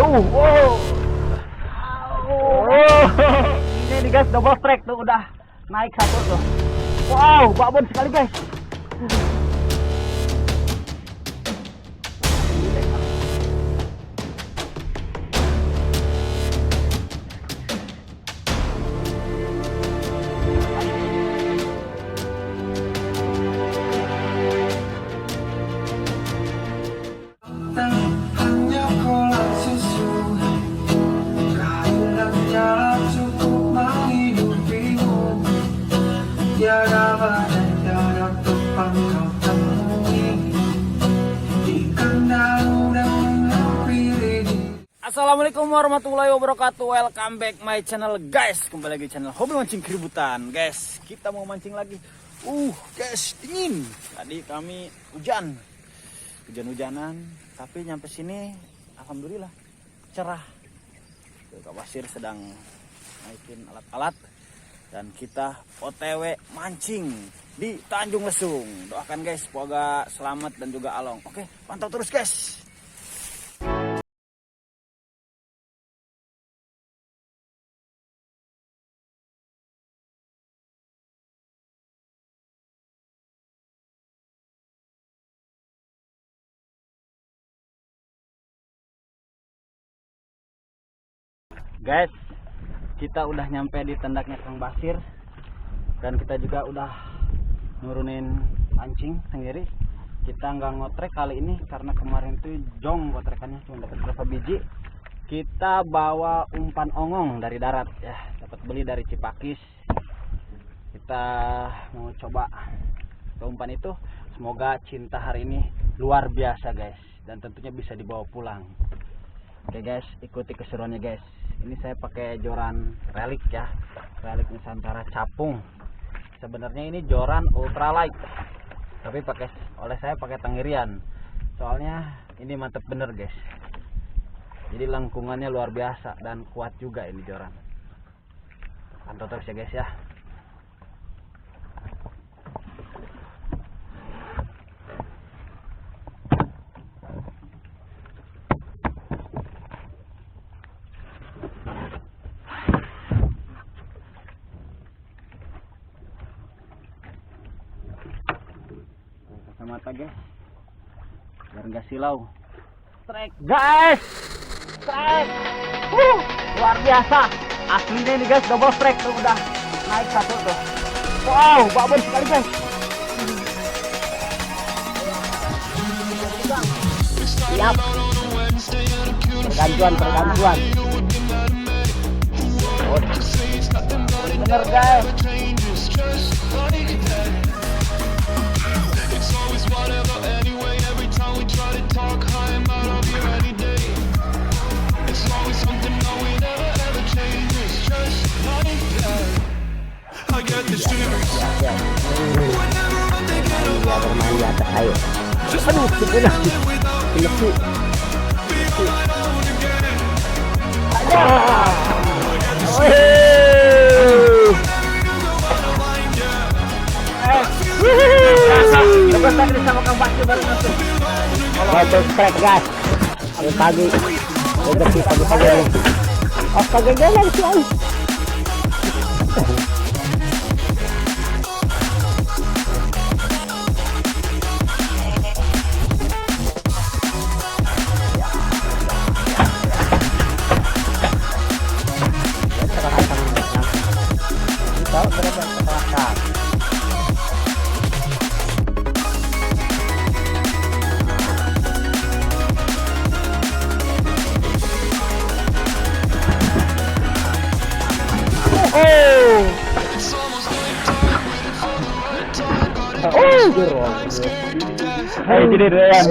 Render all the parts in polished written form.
Wow. Ini nih guys, double strike tuh udah naik satu tuh. Wow, babon sekali guys. Assalamualaikum warahmatullahi wabarakatuh. Welcome back my channel guys. Kembali lagi channel hobi mancing keributan guys. Kita mau mancing lagi. Guys, dingin. Tadi kami hujan-hujanan, tapi nyampe sini alhamdulillah cerah. Kak Basir sedang naikin alat-alat dan kita OTW mancing di Tanjung Lesung. Doakan guys semoga selamat dan juga along. Oke, pantau terus guys. Guys, kita udah nyampe di tendaknya Kang Basir dan kita juga udah nurunin pancing sendiri. Kita nggak ngotrek kali ini karena kemarin tuh jong ngotrekannya cuma dapat berapa biji. Kita bawa umpan ongong dari darat ya, dapat beli dari Cipakis. Kita mau coba ke umpan itu. Semoga cinta hari ini luar biasa guys, dan tentunya bisa dibawa pulang. Oke guys, ikuti keseruannya guys. Ini saya pakai joran relik ya, relik Nusantara capung. Sebenarnya ini joran ultralight, tapi saya pakai Tangirian. Soalnya ini mantep bener guys. Jadi lengkungannya luar biasa dan kuat juga ini joran. Pantau terus ya guys ya. Mata guys, biar nggak silau. Strike guys, strike, luar biasa. Aslinya nih guys, double strike tuh udah naik satu tuh. Wow, babon sekali guys. Siap. Pergantuan. Bener guys. Bermain di atas air. Aduh, benar. Lepu. Lepas tadi sama Kang Basir baru masuk. Kalau strike gas. Pagi. Pagi. Oh, pagi jalan sih. Hey, jadi ya.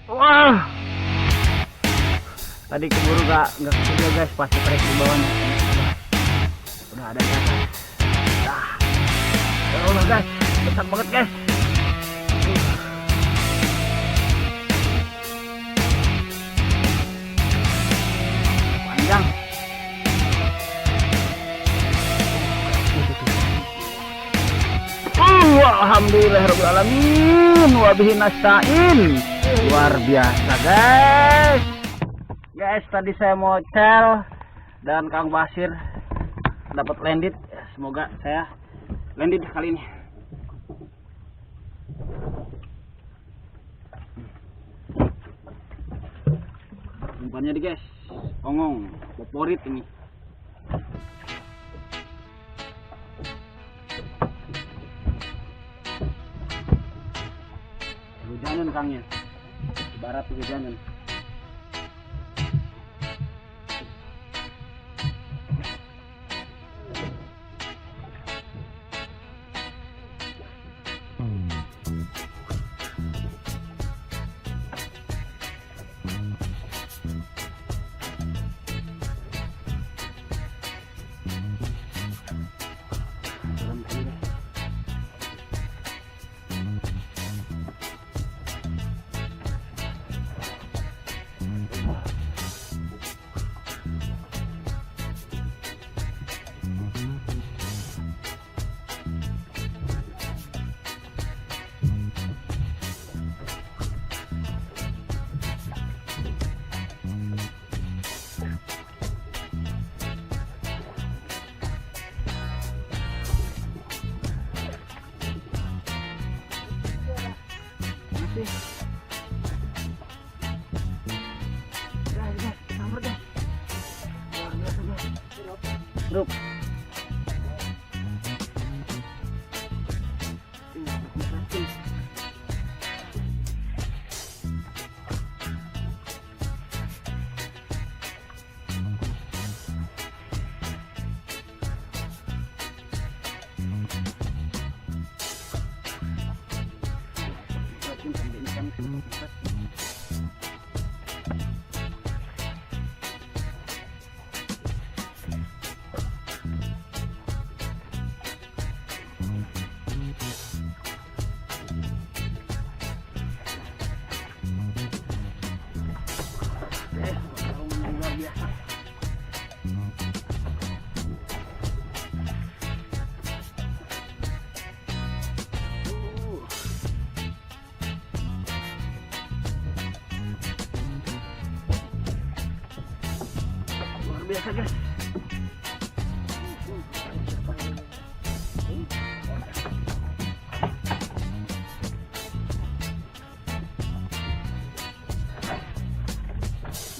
Wah, tadi keburu nggak keburu guys, pas trek di bawahnya. Udah ada di atas. Dah. Ya guys, besar banget guys. Panjang. Alhamdulillahirobbilalamin, wabihi nasta'in. Luar biasa guys. Guys, tadi saya mau cel dan Kang Basir dapat landed. Semoga saya landed kali ini. Umpannya di guys, ongong favorit ini. Hujanan Kangnya, ibarat hujanan. Grup. Biasa guys.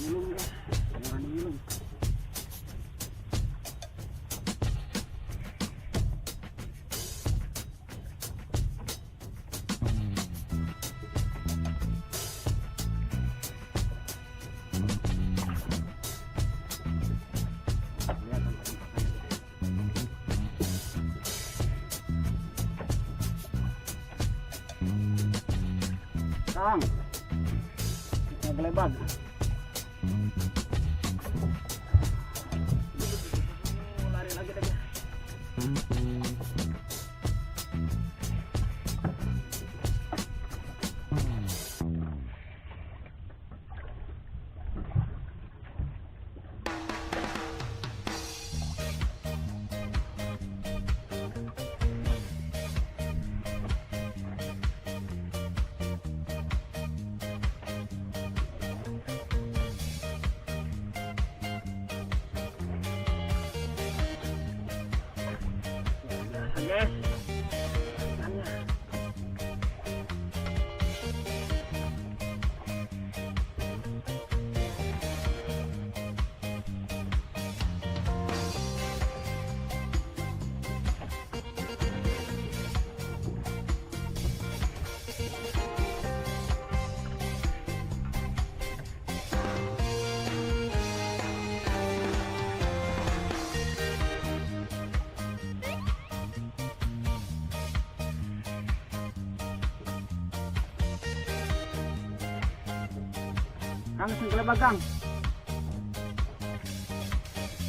Minum guys, jangan minum. Kang, kita gelebag. Lari lagi aja. Yes. Kang sing bagang.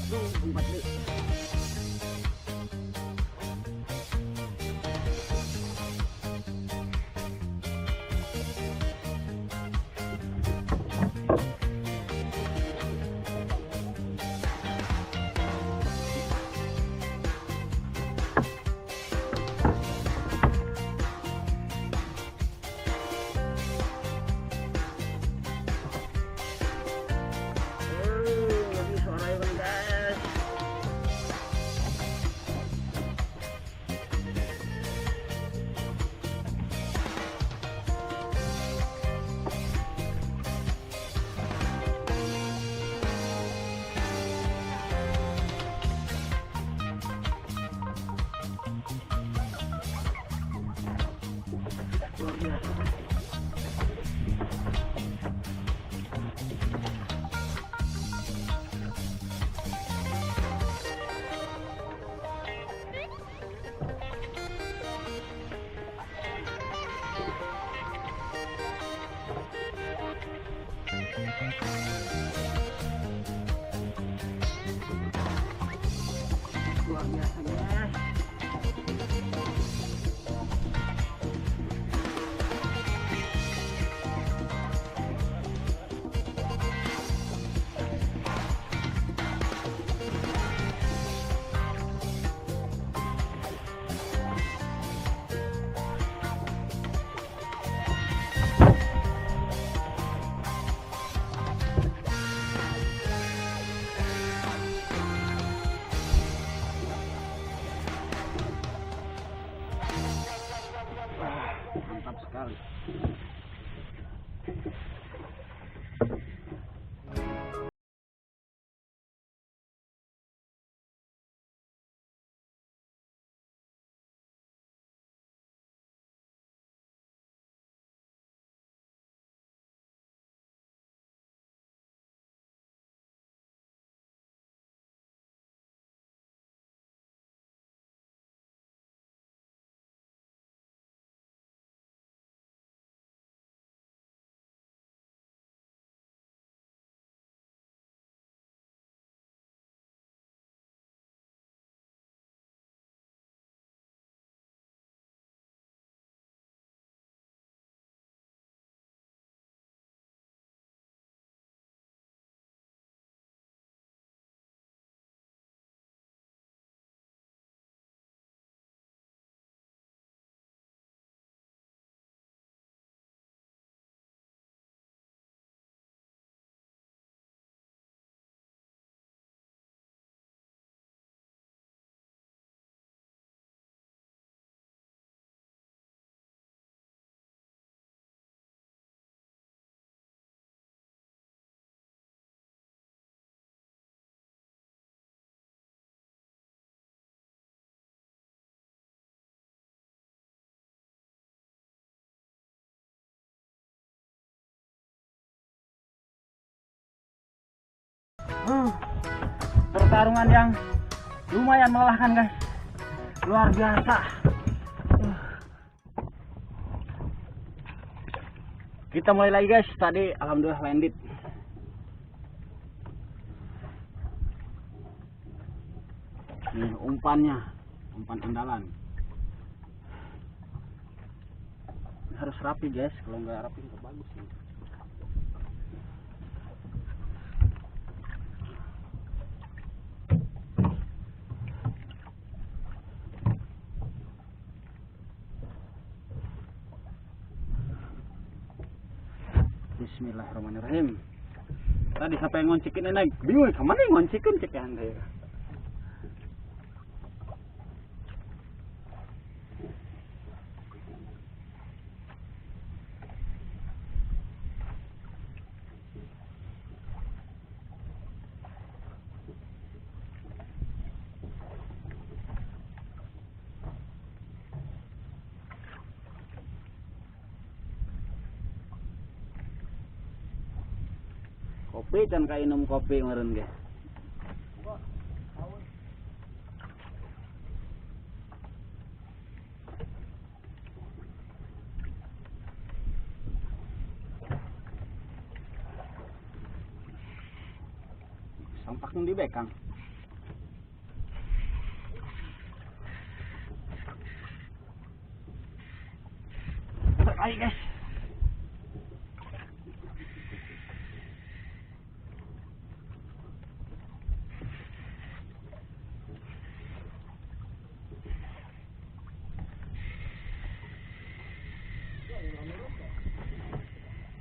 Tuh, umpat deh. Luar biasa guys. Mantap sekali. Pertarungan yang lumayan melelahkan guys, luar biasa. Kita mulai lagi guys. Tadi alhamdulillah landed. Nih umpannya, umpan andalan. Harus rapi guys, kalau nggak rapi nggak bagus nih. Bismillahirrahmanirrahim. Tadi siapa yang ngoncikin enak? Bingung kemana yang ngoncikin cek ya anda ya. Kopi dan kainum kopi meren guys. Tampak di bekang. Ayo guys.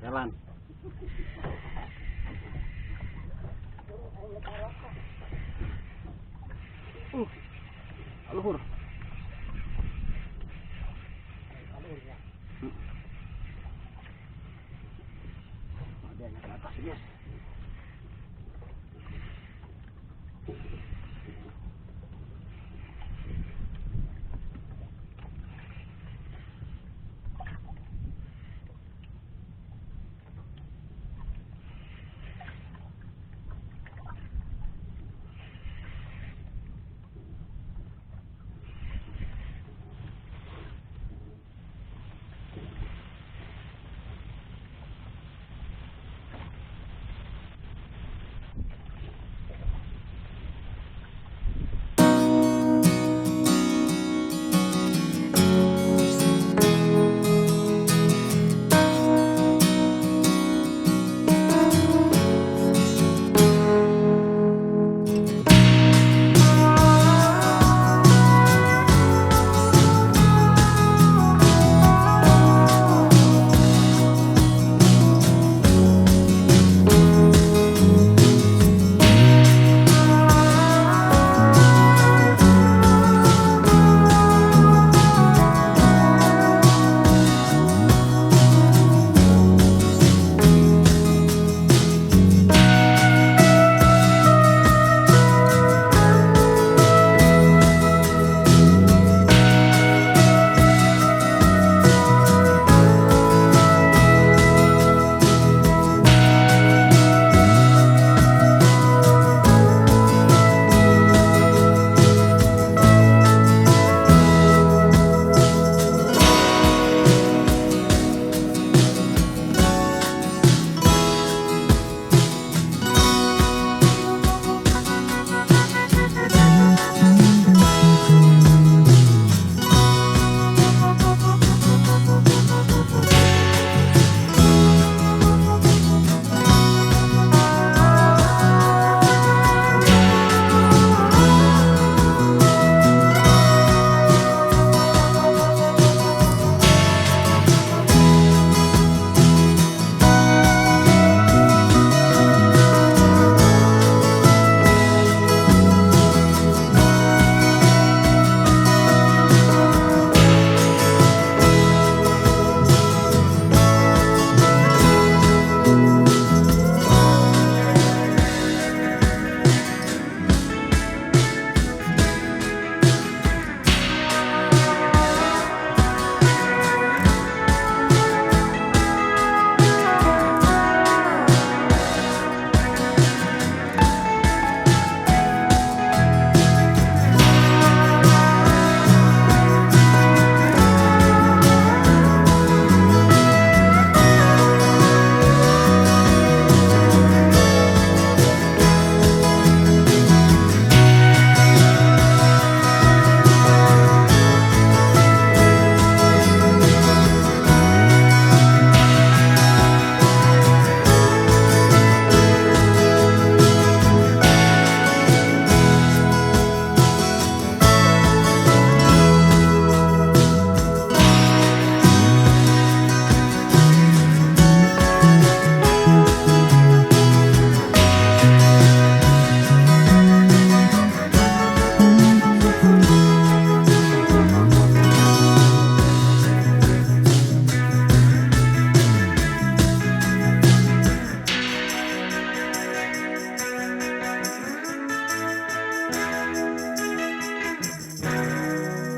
Jalan. Luhur. Dia ke atas guys.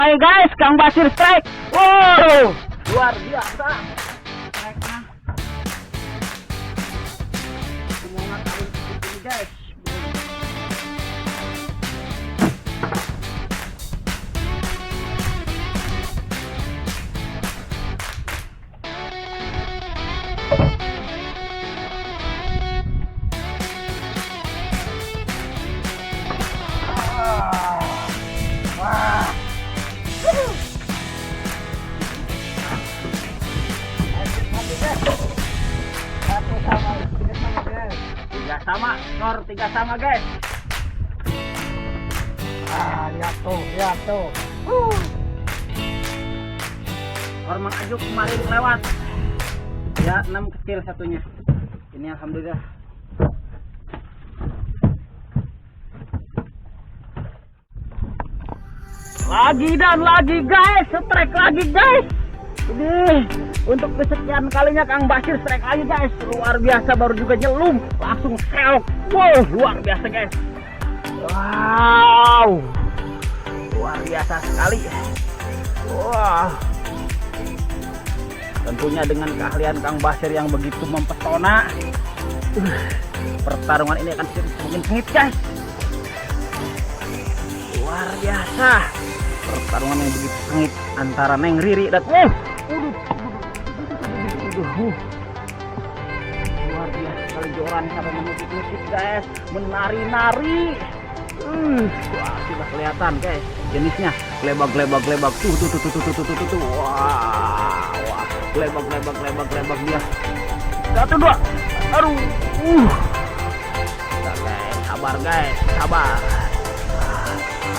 Ayo guys, Kang Basir strike. Wow, luar biasa. Strike-nya. Semangat kali ini guys. 3 sama, skor 3 sama guys. Lihat tuh. Skor Mang Ajuk kemarin lewat. Ya 6 kecil satunya. Ini alhamdulillah. Lagi dan lagi guys, strike lagi guys. Ini untuk kesekian kalinya Kang Basir strike lagi guys. Luar biasa, baru juga nyelum langsung selok. Wow, luar biasa guys. Wow, luar biasa sekali. Wah, tentunya dengan keahlian Kang Basir yang begitu mempesona, pertarungan ini akan semakin sengit guys. Luar biasa, pertarungan yang begitu sengit antara Neng Riri dan luar biasa sekali joran sampai menukik-nukik guys, menari-nari. Wah, sudah kelihatan guys jenisnya, glebak tuh. Wah, glebak dia. 1 2. Aduh. Nah, guys, sabar.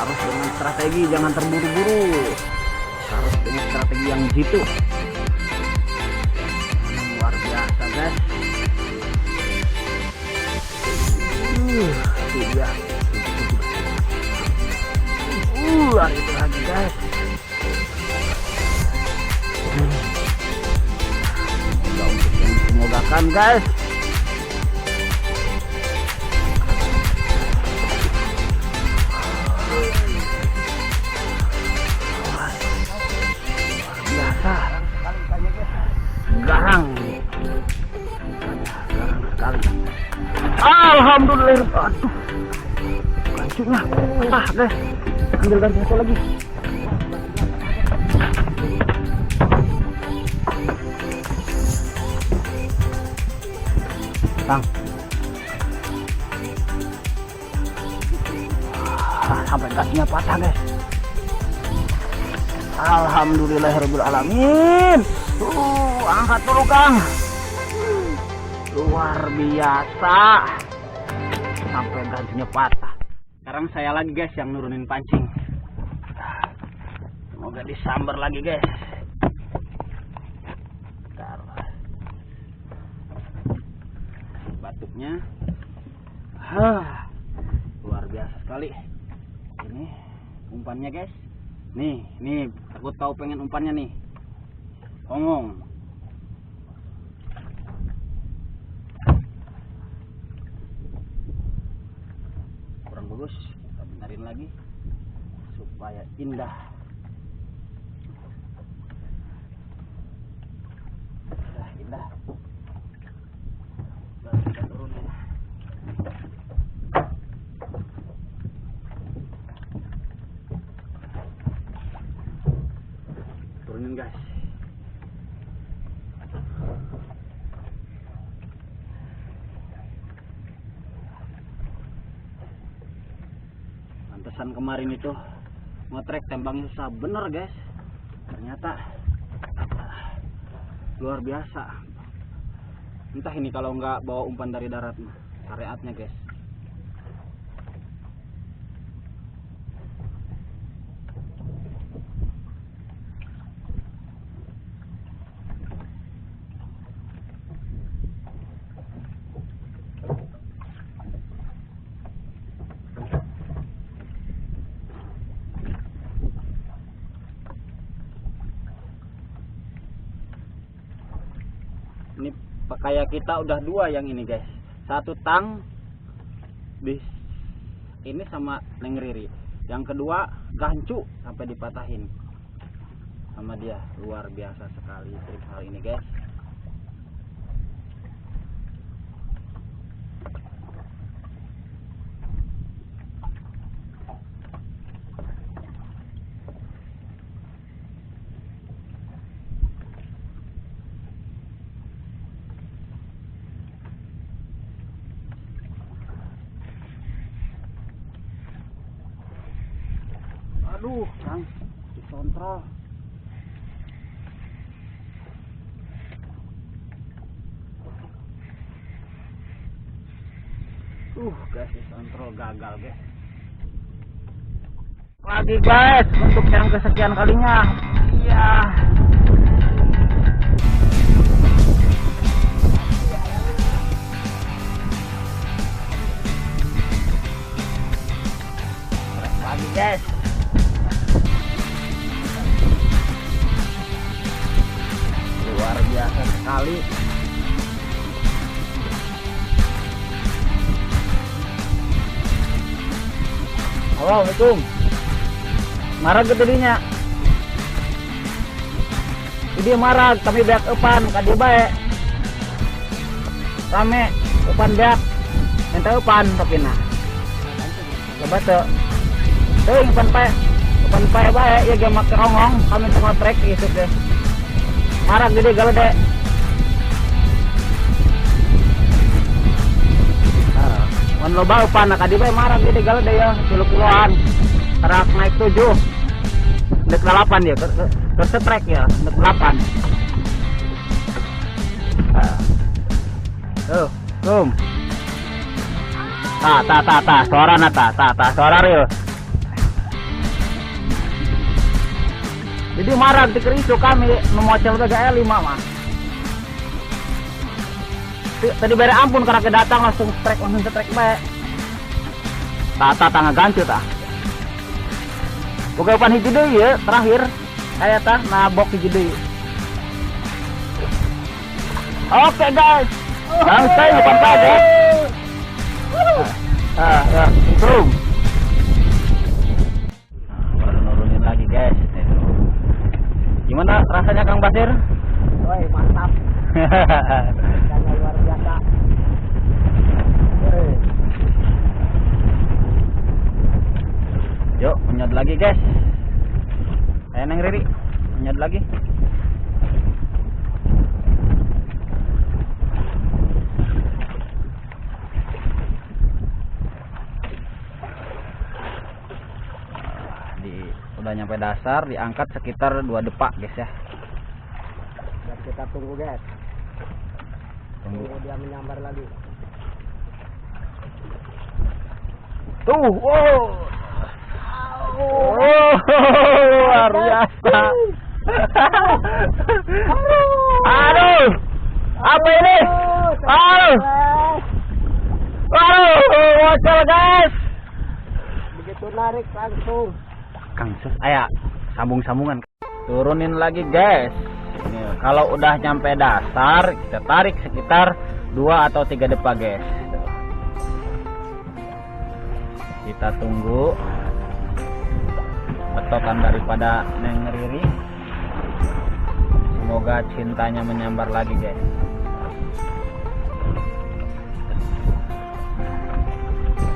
Harus dengan strategi, jangan terburu-buru. Harus dengan strategi yang jitu. Luar biasa guys. Itu dia. Itu lagi guys. Coba untuk yang semogakan guys. Garang sekali. Alhamdulillah. Aduh, kancingnya patah guys. Ambil dari satu lagi. Bang, sampai kakinya patah guys. Alhamdulillahirabbil alamin. Angkat dulu Kang. Luar biasa. Sampai gantinya patah. Sekarang saya lagi guys yang nurunin pancing. Semoga disambar lagi guys. Batuknya. Luar biasa sekali. Ini umpannya guys. Nih, aku tahu pengen umpannya nih. Ongong. Kurang bagus, kita benerin lagi supaya indah. Indah. Baru kita turunin. Turunin guys. Pantesan kemarin itu ngotrek tembangnya susah bener guys. Ternyata luar biasa. Entah ini kalau nggak bawa umpan dari darat mah syariatnya guys. Ini kayak kita udah 2 yang ini guys. 1 tang bis ini sama Neng Riri. Yang kedua gancu sampai dipatahin sama dia. Luar biasa sekali trik hal ini guys. Aduh, Kang, dikontrol. Guys, kontrol gagal guys. Lagi guys, untuk yang kesekian kalinya. Iya. Lagi guys. Luar biasa sekali. Assalamualaikum. Marah ke tadinya. Jadi marah, kami beak epan, kadi bae. Rame, epan beak. Minta epan tapi nah. Coba tuh. Tuh epan pae bae, ya gemak kerongong, kami tengah trek gitu deh. Marah gede galede. Wan loba epan, kadi bae marah gede galede ya, 10 kiloan. Terak naik 7 Nek 8 ya tersetrek ya Nek 8 tuh suara nata suara real. Jadi marah dikira isu kami memocel juga 5 mah tadi bere ampun karena kedatang langsung setrek baik tangga gancu bukan pan hiji deui ya terakhir aya tah nabok hiji deui. Oke guys. Langsung depan pagi. Ya, turun. Baru nurunin lagi guys. Gimana rasanya Kang Basir? Woi, mantap. Rasanya luar biasa. Yuk, menyot lagi guys. Ayo Neng Riri, menyot lagi. Udah nyampe dasar, diangkat sekitar 2 depak guys ya. Dan kita tunggu guys. Tunggu dia menyambar lagi. Tuh, wow. Oh, luar biasa. Aduh, apa ini? Aduh, bocor guys. Begitu narik langsung. Kang Sus, ayo sambung-sambungan. Turunin lagi guys. Ini, kalau udah nyampe dasar, kita tarik sekitar 2 atau 3 depak guys. Kita tunggu petokan daripada Neng Riri. Semoga cintanya menyambar lagi guys.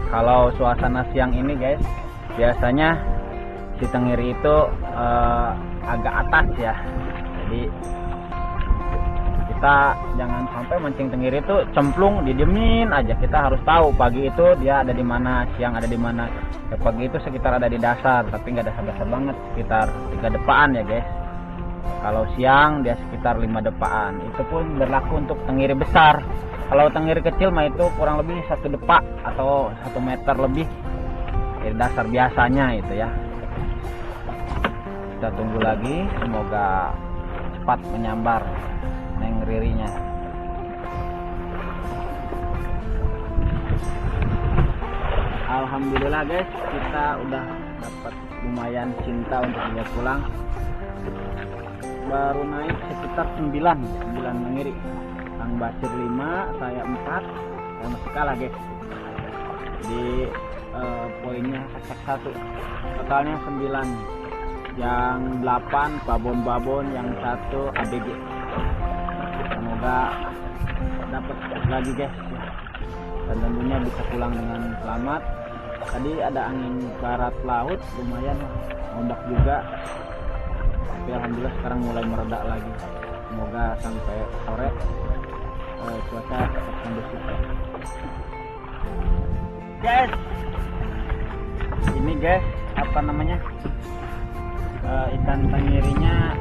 Kalau suasana siang ini guys, biasanya si Tenggiri itu agak atas ya. Jadi kita jangan sampai mancing Tenggiri itu cemplung didiemin aja. Kita harus tahu pagi itu dia ada di mana, siang ada di mana. Ya, pagi itu sekitar ada di dasar, tapi nggak dasar-dasar banget, sekitar 3 depaan ya guys. Kalau siang dia sekitar 5 depaan. Itu pun berlaku untuk Tenggiri besar. Kalau Tenggiri kecil mah itu kurang lebih 1 depak atau 1 meter lebih dari dasar biasanya itu ya. Kita tunggu lagi, semoga cepat menyambar Neng Ririnya. Alhamdulillah guys, kita udah dapat lumayan cinta untuk dia pulang. Baru naik sekitar 9 Neng Riri. Kang Basir 5, saya 4, saya masih kalah guys. Di poinnya sek 1, totalnya 9. Yang 8 babon-babon, yang 1 ABG. Semoga dapat lagi guys, dan tentunya bisa pulang dengan selamat. Tadi ada angin barat laut, lumayan ombak juga, tapi alhamdulillah sekarang mulai mereda lagi. Semoga sampai sore cuaca tetap kondusif ya. Guys, ini guys apa namanya, ikan tenggirinya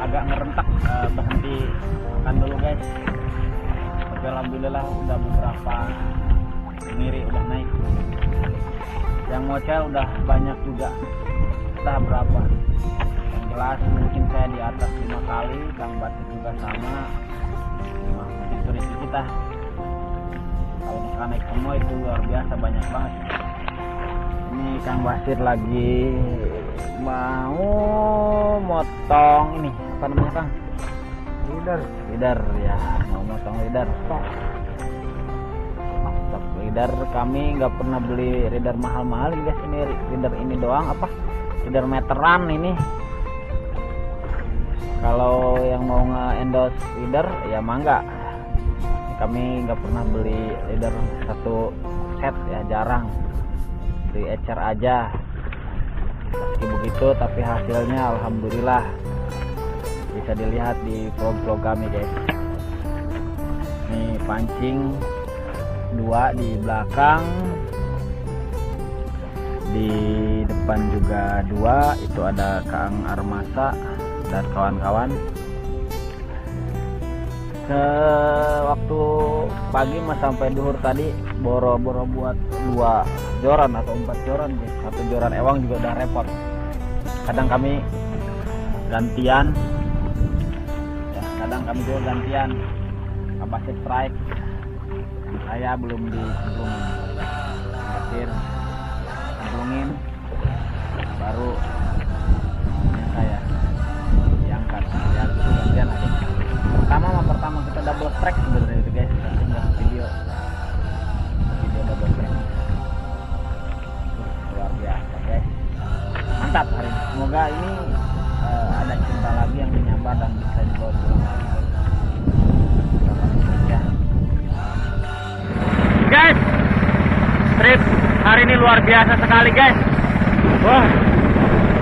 agak ngerentak, berhenti makan dulu guys. Tapi alhamdulillah udah beberapa Tenggiri udah naik. Yang mocel udah banyak juga. Entah berapa. Yang jelas mungkin saya di atas 5 kali, Kang Basir juga sama. Nah, turis kita. Kalau misalkan naik semua itu luar biasa banyak banget. Ini Kang Basir lagi mau motong ini apa namanya Kang? Leader ya, mau motong leader. Stok leader, kami nggak pernah beli leader mahal-mahal guys. Ini leader ini doang apa? Leader meteran ini. Kalau yang mau nge-endorse leader ya mangga. Kami nggak pernah beli leader satu set ya, jarang. Beli ecer aja. Meski begitu tapi hasilnya alhamdulillah bisa dilihat di vlog-vlog kami guys. Ini pancing 2 di belakang, di depan juga 2. Itu ada Kang Armasa dan kawan-kawan. Waktu pagi mas sampai duhur tadi boro-boro buat 2 joran atau 4 joran guys. 1 joran ewang juga udah repot. Kadang kami gantian ya, kadang kami juga gantian. Kapasitas strike saya belum dicemplungin, Basir cemplungin baru saya diangkat ya, gantian aja. Pertama kita double strike sebenarnya itu guys, tapi nggak video double strike. Luar biasa guys, mantap hari ini. Semoga ini ada cinta lagi yang menyambar dan bisa dibawa pulang lagi ya. Guys, trip hari ini luar biasa sekali guys. Wah,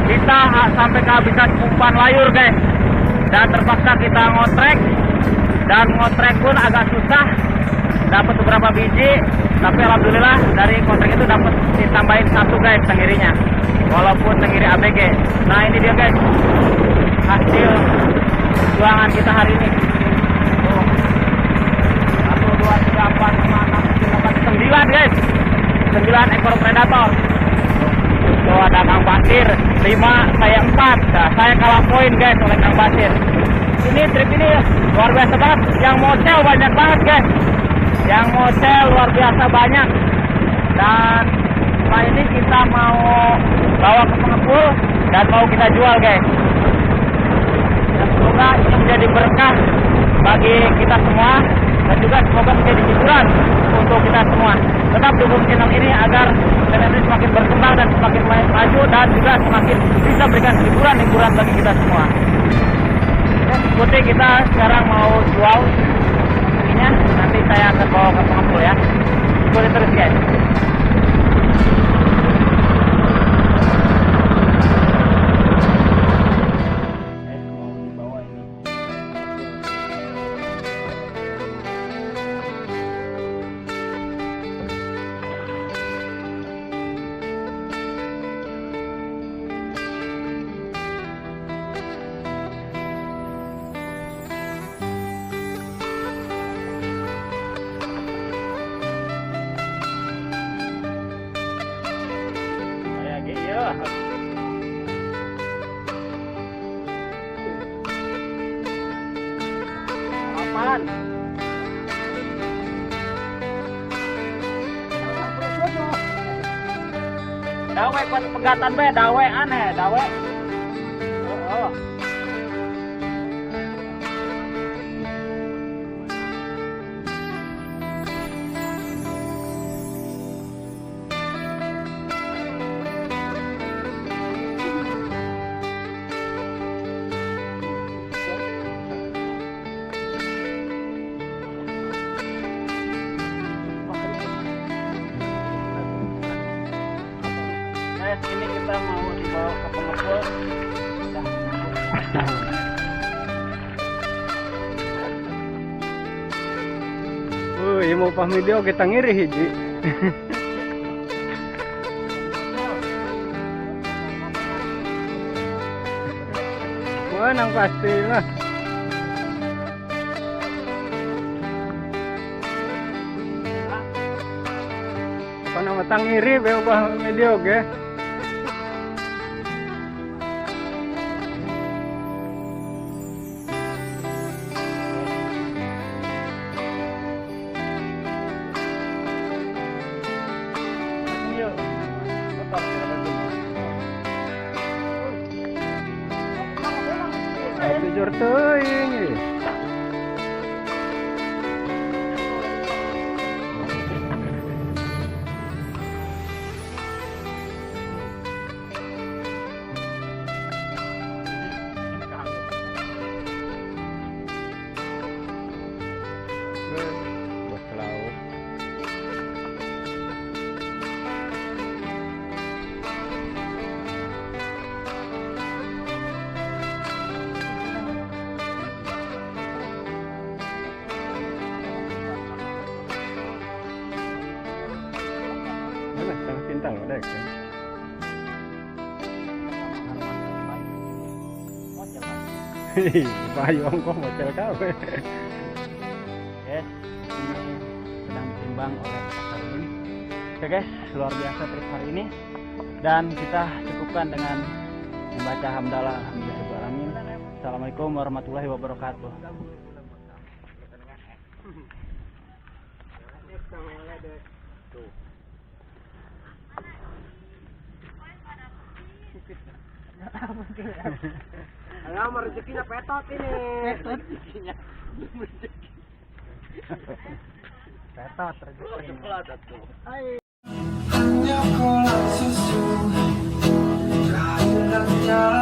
kita sampai kehabisan umpan layur guys, dan terpaksa kita ngotrek, dan ngotrek pun agak susah. Dapat beberapa biji, tapi alhamdulillah dari ngotrek itu dapat ditambahin 1 guys tenggirinya, walaupun tenggiri ABG. Nah ini dia guys hasil perjuangan kita hari ini. 1, 2, 3, 4, 5, 6, 7, 8, 9 guys, 9 ekor predator. Tuh ada Kang Basir 5, saya 4. Nah, saya kalah poin guys oleh Kang Basir. Ini trip ini luar biasa banget. Yang mocel banyak banget guys. Yang mocel luar biasa banyak. Dan setelah ini kita mau bawa ke pengepul dan mau kita jual guys. Dan semoga ini menjadi berkah bagi kita semua, dan juga semoga menjadi hiburan untuk kita semua. Tetap dukung channel ini agar channel ini semakin berkembang dan semakin maju, dan juga semakin bisa berikan hiburan bagi kita semua. Oke, kita sekarang mau jual ininya, nanti saya akan bawa ke pengepul ya. Ikuti terus guys. Apaan? Dawe buat pegatan be, dawe aneh, dawe. Oh. Ini kita mau dibawa ke pengepul. Wih, mau pas video kita ngiri hiji. Wah, nang pasti lah. Kana matang iri be ubah medio ge. Jujur teuing. Buat ke laut. Mana tang sintang ada kan? Hei, payung kok mocel kawe. Guys, ini sedang ditimbang oleh Pak Sarudin. Oke guys, luar biasa trip hari ini. Dan kita cukupkan dengan membaca hamdalah alhamdulillahirobbilalamin. Assalamualaikum warahmatullahi wabarakatuh. Alam rezekinya petot ini. Rezekinya. Petot rezeki. Hanya kau susu, kau